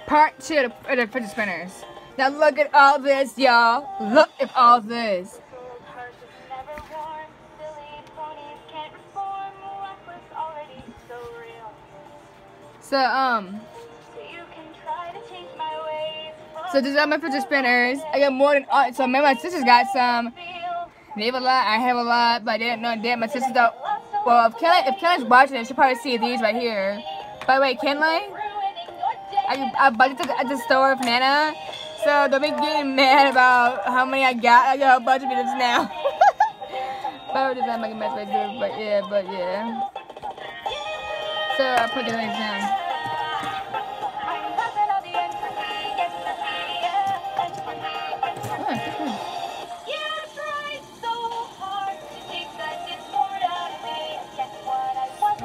Part 2 of the fidget spinners. Now look at all this, y'all. Look at all this. So these are my fidget spinners. I got more than so maybe my sisters got some. They have a lot, I have a lot, but I didn't know that my sisters don't. Well, if Kenley's watching it, she'll probably see these right here. By the way, Kenley, I bought it at the store with Nana, so don't be getting mad about how many I got. I got a bunch of it now. But I'm making a mess right there, but yeah. So I put the things down.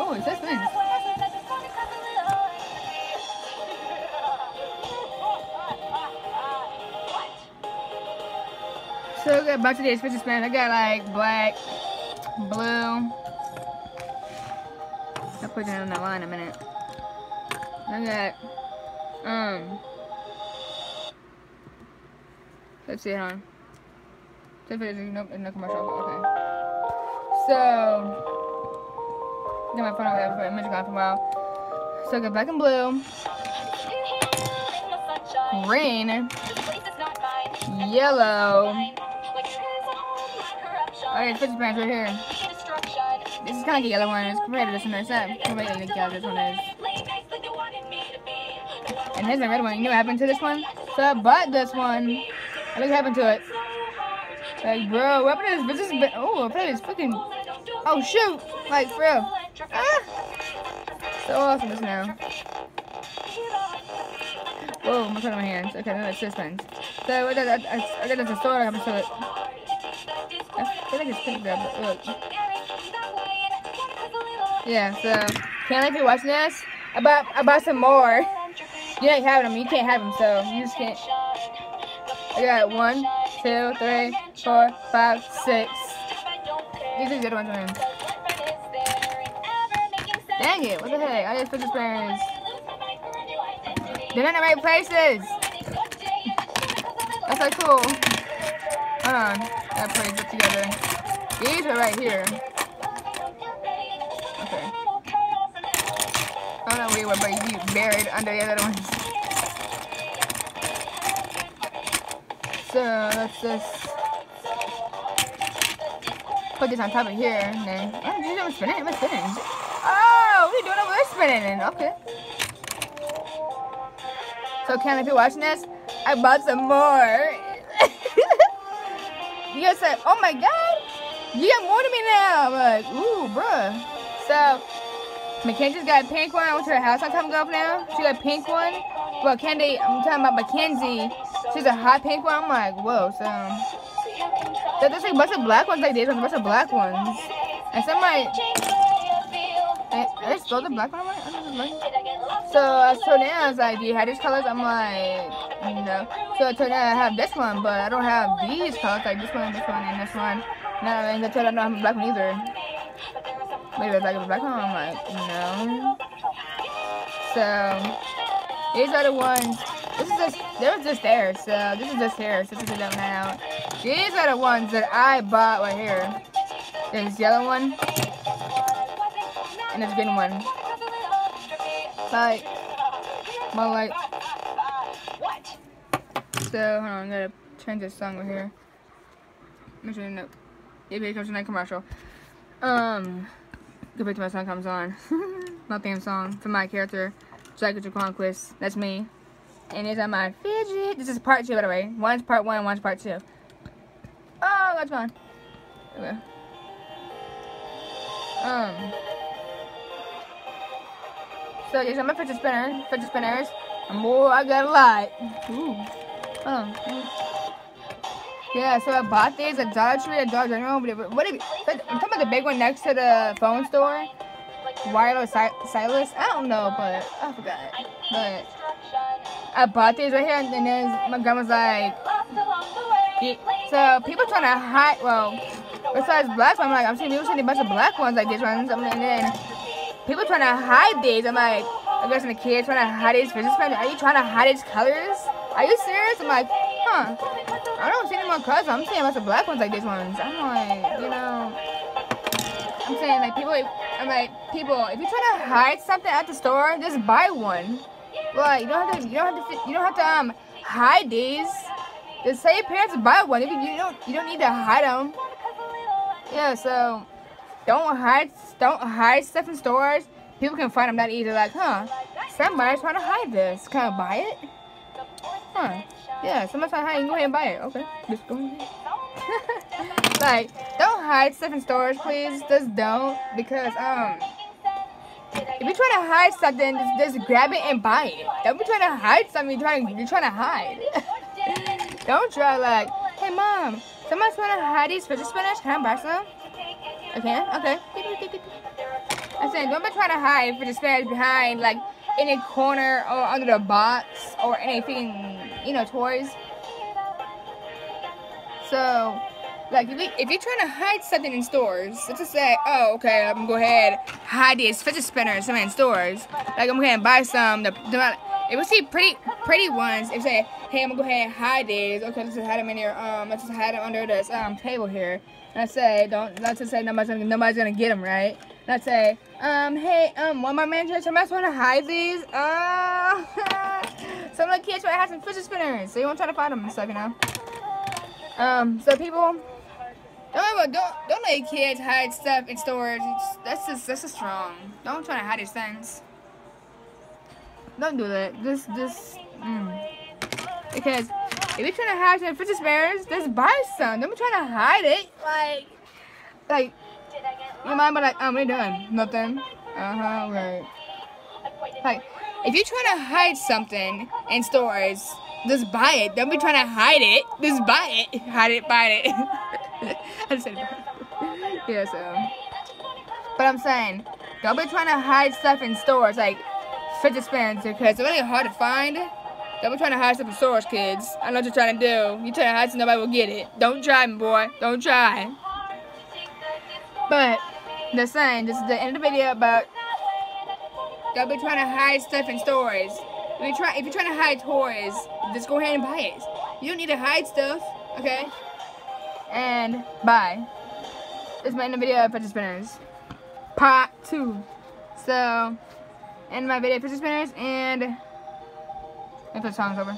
Oh, it's this thing. So I got a bunch of these fidget spinners. I got like black, blue. I'll put it on that line in a minute. I got let's see, hold on. No commercial. Okay. So get my phone over there for a minute gone for a while. So I got black and blue, green, yellow. Alright, fidget spinners right here. This is kind of like a yellow one. It's compared to this one. It's not compared to the yellow this one is. And here's the red one. You know what happened to this one? So I bought this one. Look what happened to it. Like, bro, what happened to this? Oh, I played this freaking. Oh, shoot! Like, for real. Ah! So awesome this now. Whoa, I'm putting my hands. Okay, no, that's suspends. So I got this at the store. I have to it. I feel like it's pink there, but look. Yeah, so Kenley, if you're watching this, I bought some more. You ain't having them. You can't have them, so you just can't. I got 1, 2, 3, 4, 5, 6. These are the good ones, man. Dang it! What the heck? I just put the spinners. They're not in the right places. That's like cool. Hold on. That put it together. These are right here. Okay. I don't know where, but you buried under the other ones. So let's just put this on top of here, and then I'm spinning. Am I spinning? Oh, what are you doing over there spinning? Okay. So Kenley, if you're watching this, I bought some more. You guys said, oh my god, you got more than me now. I'm like, ooh, bruh. So Mackenzie's got a pink one. I went to her house not time ago now. She got a pink one. Well, Candy, I'm talking about Mackenzie. She's a hot pink one. I'm like, whoa. So there's like a bunch of black ones like this. A bunch of black ones. And some like, are they still the black one? So I told Nana, I was like, do you have these colors? I'm like, no. So I told Nana I have this one, but I don't have these colors, like this one, and this one. No, and I told her I don't have a black one either. Maybe it's like a black one? I'm like, no. So these are the ones. This is just, they were just there. So this is just here. So this is that one out. These are the ones that I bought right here. There's this yellow one. And this green one. Like, more like. So, hold on, I'm gonna change this song right here. Make sure you know. Maybe it comes to that commercial. Go back to my song comes on. My theme song for my character, Jacket Conquest. That's me. And these are my fidget. This is part 2, by the way. One's part 1, one's part 2. Oh, that's gone. Okay. So these are my fidget spinners. And boy, I got a lot. Ooh. Yeah, so I bought these at Dollar Tree, at Dollar General. What if I'm talking about the big one next to the phone store? Wireless stylus? I don't know, but I forgot. But I bought these right here, and then my grandma's like, so people trying to hide, well, besides black ones, I'm like, I'm seeing people seeing a bunch of black ones like these ones, and then people trying to hide these. I'm like, I guess when the kids trying to hide his fidget spinner. Are you trying to hide his colors? Are you serious? I'm like, huh. I don't see any more colors. I'm seeing lots of black ones like these ones. I'm like, you know. I'm saying like people. I'm like people. If you're trying to hide something at the store, just buy one. Like you don't have to hide these. Just say your parents to buy one. If you don't need to hide them. Yeah. So don't hide stuff in stores. People can find them that easy. Like, huh? Somebody's trying to hide this. Can I buy it? Huh? Yeah. Somebody's trying to hide it. You go ahead and buy it. Okay. Just go ahead. Like, don't hide stuff in stores, please. Just don't, because if you're trying to hide something, just grab it and buy it. Don't be trying to hide something. You're trying to hide. Don't try like, hey mom, somebody's trying to hide these fidget spinners. Can I buy some? I can. Okay. I'm saying, don't be trying to hide fidget spinners behind like in a corner or under the box or anything, you know, toys. So, like, if you're trying to hide something in stores, let's just say, oh, okay, I'm gonna go ahead hide these fidget spinners in stores. Like, I'm gonna go ahead and buy some. If we see pretty ones, if say, hey, I'm gonna go ahead and hide these. Okay, let's just hide them in here. Let's just hide them under this table here. Let's say nobody's gonna get them, right? Let's say, hey, Walmart manager, somebody's want to hide these. Some of the kids try to hide some fidget spinners, so you won't try to find them and stuff, you know. So people, don't let kids hide stuff in stores. That's just wrong. Don't try to hide these things. Don't do that. Because if you're trying to hide some fidget spinners, just buy some. Don't be trying to hide it. Like, your mom be like, what are you doing? Nothing. Right. Like, if you're trying to hide something in stores, just buy it. Don't be trying to hide it. Just buy it. Hide it, buy it. I just said it. Yeah, so. But I'm saying, don't be trying to hide stuff in stores, like fidget spinners, because it's really hard to find. Don't be trying to hide stuff in stores, kids. I know what you're trying to do. You're trying to hide so nobody will get it. Don't try, me boy. Don't try. But, just saying, this is the end of the video about don't be trying to hide stuff in stores. If you're trying to hide toys, just go ahead and buy it. You don't need to hide stuff, okay? And bye. This is my end of the video of Fidget Spinners. Part 2. So, end my video of Fidget Spinners, and if the song's over.